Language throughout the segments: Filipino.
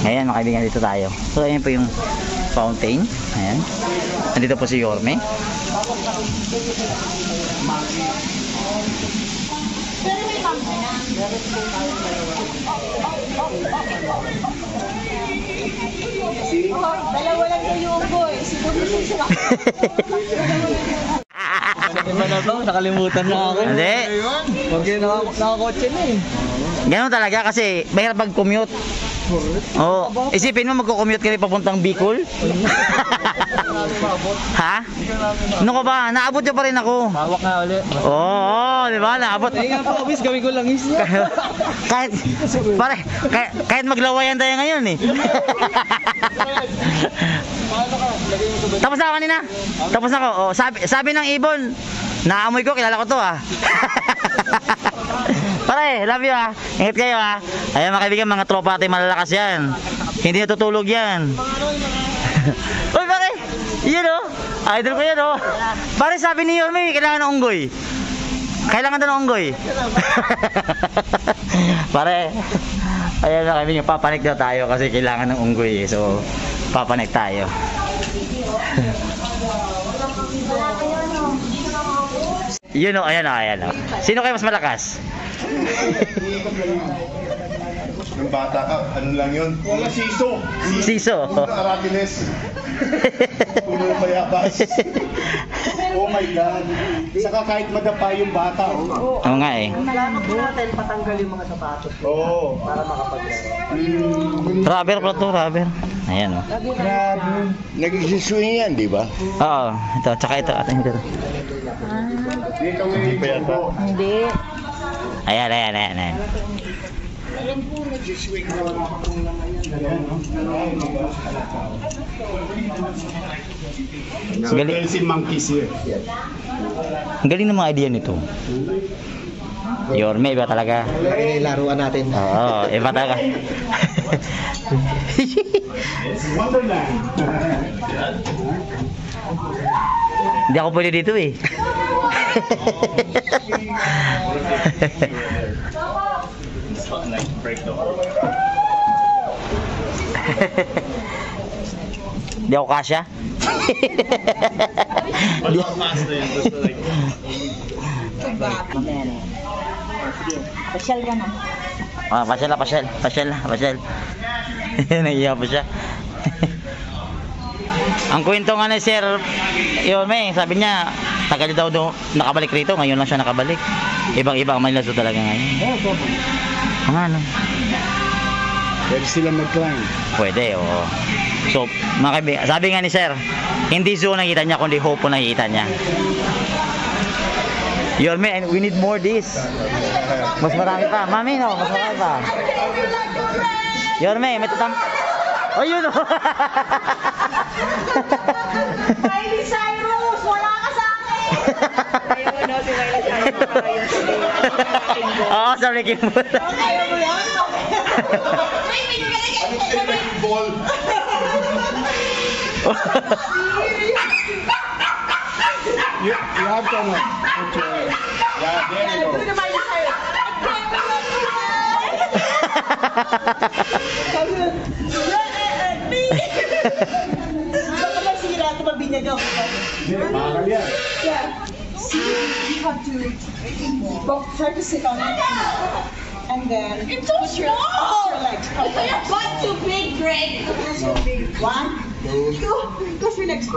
Ayan mga kaibigan, dito tayo. So ayan po yung fountain. Ayan. Nandito po si Yorme. Dalawa lang yung boy. Iba na to, nakalimutan na ako. Hindi. Pag yun, nakakotse na eh. Ganun talaga kasi mahirap mag-commute. Oh, isipin mo magko-commute ka rin papuntang Bicol. Ha? Ano ka ba? Naabot niyo pa rin ako. Hawak nga ulit. Oo, di ba? Naabot. Ay nga pa, obis, gawin ko lang is. kahit, kahit maglawayan tayo ngayon eh. Tapos na ako kanina. Tapos na ako. Oh, sabi ng ibon, naamoy ko, kilala ko to ah. Pare, love you ah. Ingat kayo ah. Ayan mga kaibigan, mga tropa natin malalakas yan. Hindi natutulog yan. Uy pare, yun oh. Idol ko yan oh. Pare sabi ni Yorme, kailangan ng unggoy. Kailangan daw ng unggoy. Pare, ayan mga kaibigan, papanik daw tayo kasi kailangan ng unggoy eh. So, papanik tayo. Yun o, ayan o, ayan o. Sino kayo mas malakas? Nung bata ka, ano lang yun? Mga siso. Siso. Arabines. Puno mayabas. Oh my God. Saka kahit madapa yung bata. Oo nga eh. Kailangan po natin patanggal yung mga sapatos Oo. para makapaglaro. Rubber pala to, rubber. Ayan o. Nag-swing yan, di ba? Oo, ito, tsaka ito. Ito. Hindi pa yata. Hindi. Ayan, ayan, ayan, ayan. Galing. Si monkeys here. Ang galing ng mga idea nito. Yorme, iba talaga. Laruan natin. Oo, iba talaga. Wonderland. Hindi ako pwede dito eh. Hindi ako kasya. Pasyal ka na. Ah, pasyal na, pasyal. Pasyal na, pasyal. Naiiyak pa siya. Ang kwento nga ni Sir Yorme, sabi niya, tagal daw nakabalik rito, ngayon lang siya nakabalik. Ibang-iba ang Manila Zoo talaga ngayon. Ang ano? Pwede sila mag-climb. Pwede, oo. So, mga kaibigan, sabi nga ni Sir, hindi zoo nakita niya, kundi hope po nakita niya. Yorme, and we need more this. Mas marami pa. Mami, no? Mas marami pa. Yorme, may tatam... Oh, yun, oh. Miley Cyrus, wala ka sa akin! Ayaw mo na si Miley Cyrus. Oo, sa Wrecking Ball. Ayaw mo yan? Ay, pinagaling Ball. You have to know. Yeah, there you go. Sabi ko na Miley Cyrus. Sabi ko, baka masira ito mabinyagaw. Mahal yan. Yeah. See, you have to try to sit on it. And then it's so small. Your legs. Your butt too big, Greg. So big. 1, 2. Cross your legs.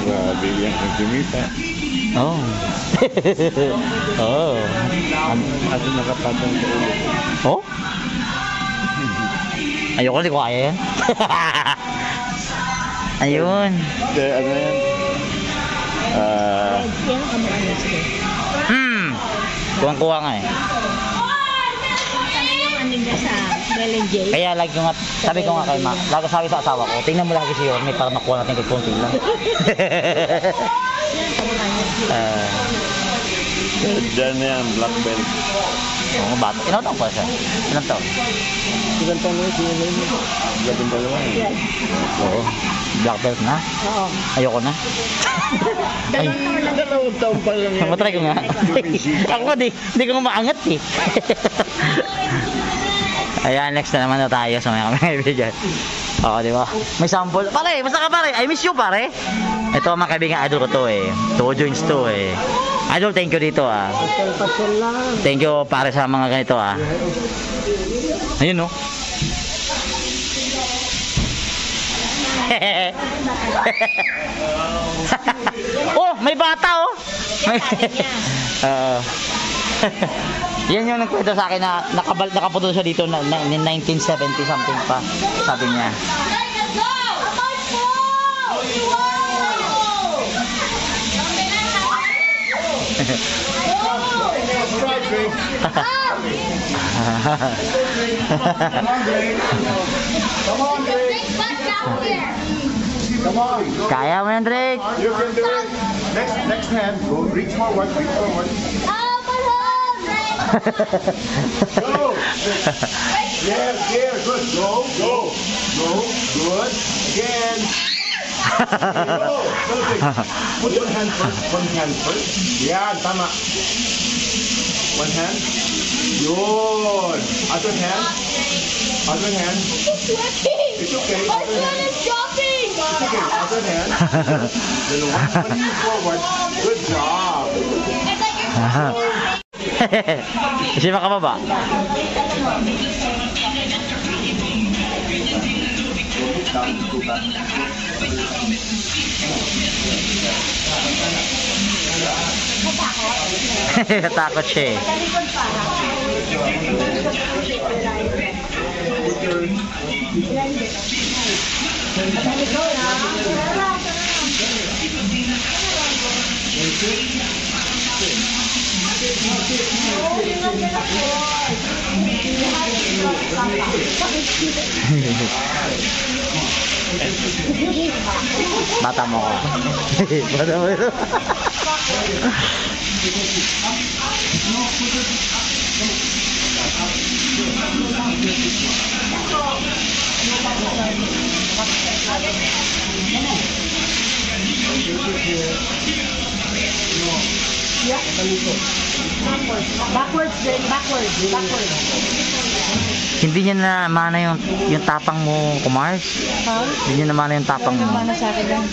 Grabe yan ang kumita. Oh. Oh. At nakapatong sa ulo. Oh? Ayoko, hindi ko kaya yan. Ayun. Ano yan? Kuwang-kuwa nga eh. Ano yung aninda sa Belen J? Kaya lagi ko nga, sabi ko nga kay Ma, lagi sabi sa asawa ko, tingnan mo lagi si Yorme para makuha natin kay konti lang. Diyan na yan, black belt. Oo, bata. Ilang taon pa siya? Ilang taon? Ilan taon mo siya yun? 12 yan. Oo. Black belt na? Oo. Ayoko na. Ay, Dalawang taon pa lang yan. matry ko nga. Ako di ko maangat eh. Ayan, next na naman na tayo sa mga kaibigan. Oo, di ba? May sample. Pare, basta ka pare. I miss you, pare. Ito mga kaibigan, idol ko to eh. Two joints to eh. Idol, thank you dito ah. Pasal lang. Thank you pare sa mga ganito ah. Ayun no. Oh, may bata oh. Oo. Yan yung nagkwento sa akin na nakaputol siya dito na 1970 something pa, sabi niya. Come on. Kaya mo yan, Drake. You can do it. Next hand. Go. Reach forward. Reach forward. Go. Yes, here. Good. Go. Go. Go. Good. Again. Go. Perfect. Put one hand first. One hand first. Yeah, tama. One hand. Good. Other hand. Other hand. It's okay. Other hand. It's okay. Other hand. Then one knee forward. Good job. Kasi makababa. Natakot siya eh. Bata mo ko. Bata mo ito. Backwards, then backwards. Hindi niya na mana yung tapang mo, Kumars. Ha? Hindi niya na mana yung tapang mo. Ano sa akin lang?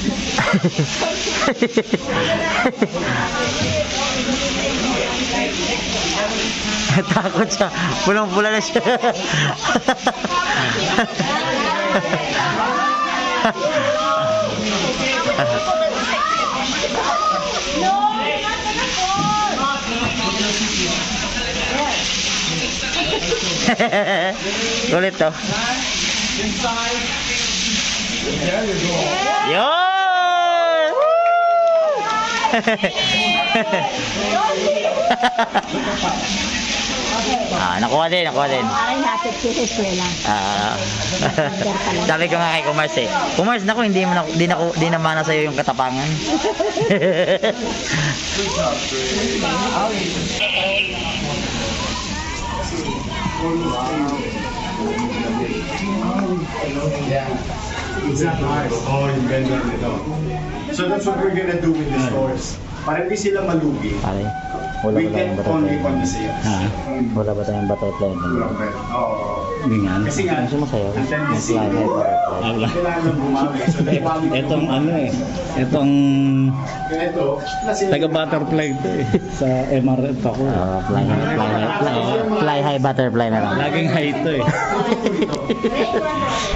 Takot siya. Pulang-pula na siya. Kulit to. Yun! Nakuha din. Ay, natin si eskwela. Sabi ko nga kay Kumars eh. Kumars, naku, di naman na sa'yo yung katapangan. Is that nice? Oh, yung ganyan nito. So that's what we're gonna do with the stores. Para hindi sila malugi. Pare, wala We ba tayong can only butterfly? on the sales. Wala ba tayong butterfly? Oo. Ganyan. Kasi nga, Gusto mo sa'yo? ang tendency, Fly high butterfly. Wala. kailangan bumawi. So the quality. Etong ano eh. Etong Ganito, na sila. taga-butterfly to eh. Sa MRF ako. Fly high butterfly na lang. Laging high to eh.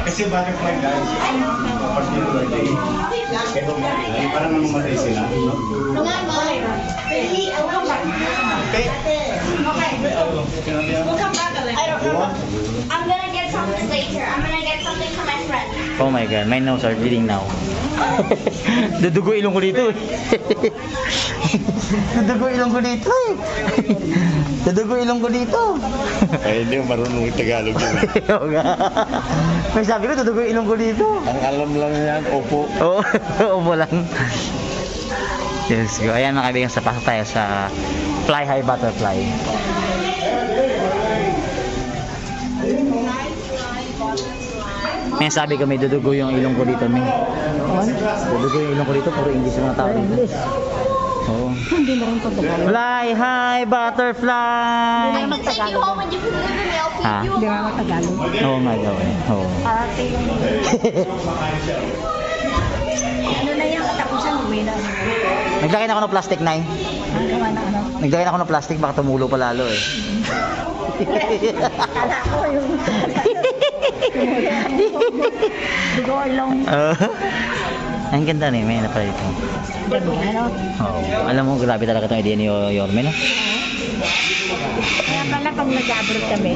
Kasi butterfly guys, pag birthday, ito parang namamatay sila. I'm gonna get something later. I'm gonna get something for my friend. Oh my god, my nose are bleeding now. Dudugo ilong ko dito eh. Dudugo ilong ko dito eh. Dudugo ilong ko dito. Ay, hindi mo marunong Tagalog yun. Oo nga. May sabi ko, dudugo ilong ko dito. Ang alam lang yan, opo. Oo, umo lang. Yes, go. Ayan mga kaibigan, sa pasok tayo sa Fly High Butterfly. May sabi ko, may dudugo yung ilong ko dito, May. Dudugo yung ilong ko dito, puro English yung mga tao dito. Oo. Hindi na rin pagtagalog. Fly High Butterfly! I can take you home and you can live in the Ha? Hindi ako Tagalog. Oo nga daw eh. Oo. Ate yung... Ano na yung katapusan mo? May na. Naglagay na ako ng plastic, Nay. Ang gawa na ano. Naglagay na ako ng plastic, baka tumulo pa lalo eh. Kala ko yung... Dugo ilong. Ang ganda rin, may na pala ito. Gabi, ano? Oo. Alam mo, grabe talaga itong idea ni Yorme, no? Kaya pala pag nag-abroad kami,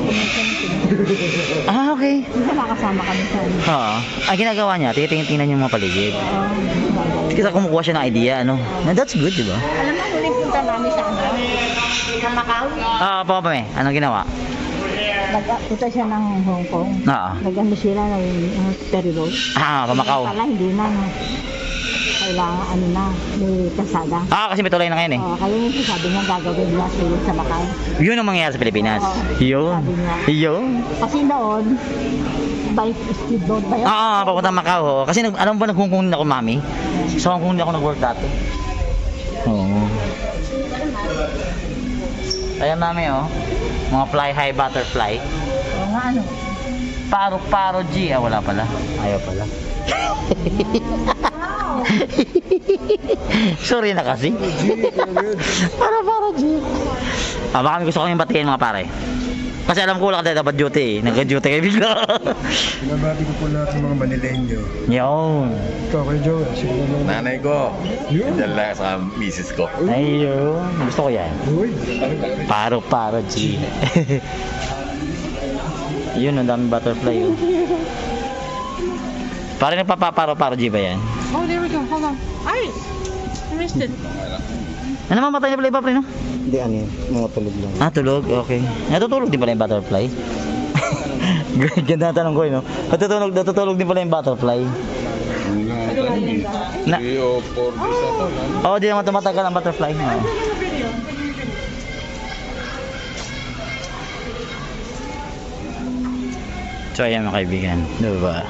Ah, okay. hindi nakakasama kami sa ano. Oo. Ang ginagawa niya, titingin-tingnan yung mga paligid. Kasi kumukuha siya ng idea, ano? Na that's good, di ba? Alam mo, huling punta namin sa ano? Sa Macau. Pa me. Anong ginawa? Nagpunta siya ng Hong Kong. Oo. Nag-ano sila ng ferry road. Pamakaw. Pala, hindi na. No. Kailangan ano na, may kasada. Kasi may tulay na ngayon eh. Kaya yung sabi niya gagawin niya sulod sa Macau. Yun ang mangyayari sa Pilipinas. Oo. Yun. Sabi niya. Yun. Kasi noon, by speedboat ba yun? Papunta Macau. Oh. Kasi alam mo ba, nag-Hong Kong din ako, mami? Sa Hong Kong din ako nag-work dati. Oo. Ayan, mami, oh. Mga fly high butterfly. Oo nga ano. Paro G. Wala pala. Ayaw pala. Sorry na kasi. Paro G. Baka may gusto kong batiin mga pare. Kasi alam ko wala ka dapat duty eh. Nagka-duty kayo bigla. Binabati ko po lahat ng mga Manileño. Yun. Ikaw kay Joe, sino naman? Nanay ko, Yun. dyan lang sa misis ko. Ayun. Gusto ko yan. Uy, Paro G. Yun, ang daming butterfly yun. Parang nagpapaparo G ba yan? Oh, there we go. Hold on. Ay! I missed it. Ano mamatay na pala iba, pre, no? Hindi ano yun, mga tulog lang. Tulog? Okay. Natutulog din pala yung butterfly? Ganda na tanong ko, no? Natutulog din pala yung butterfly? Na- 3 o 4 days ata. Oo, di naman tumatagal ang butterfly. Oo. So ayan mga kaibigan, diba?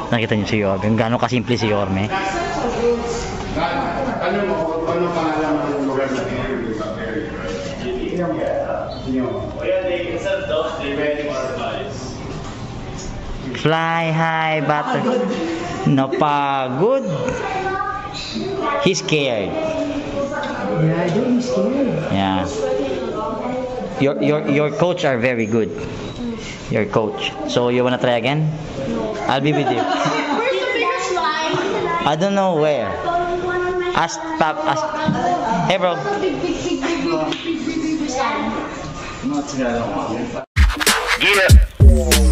Nakita niyo si Yorme, gano'ng kasimple si Yorme. Fly high butterfly. Napagod. He's scared. Yeah. Your coach are very good. Your coach. So you wanna try again? I'll be with you. Where's the bigger slide? I don't know where. Ask Pap. Ask. Hey bro. Big slide. Yeah.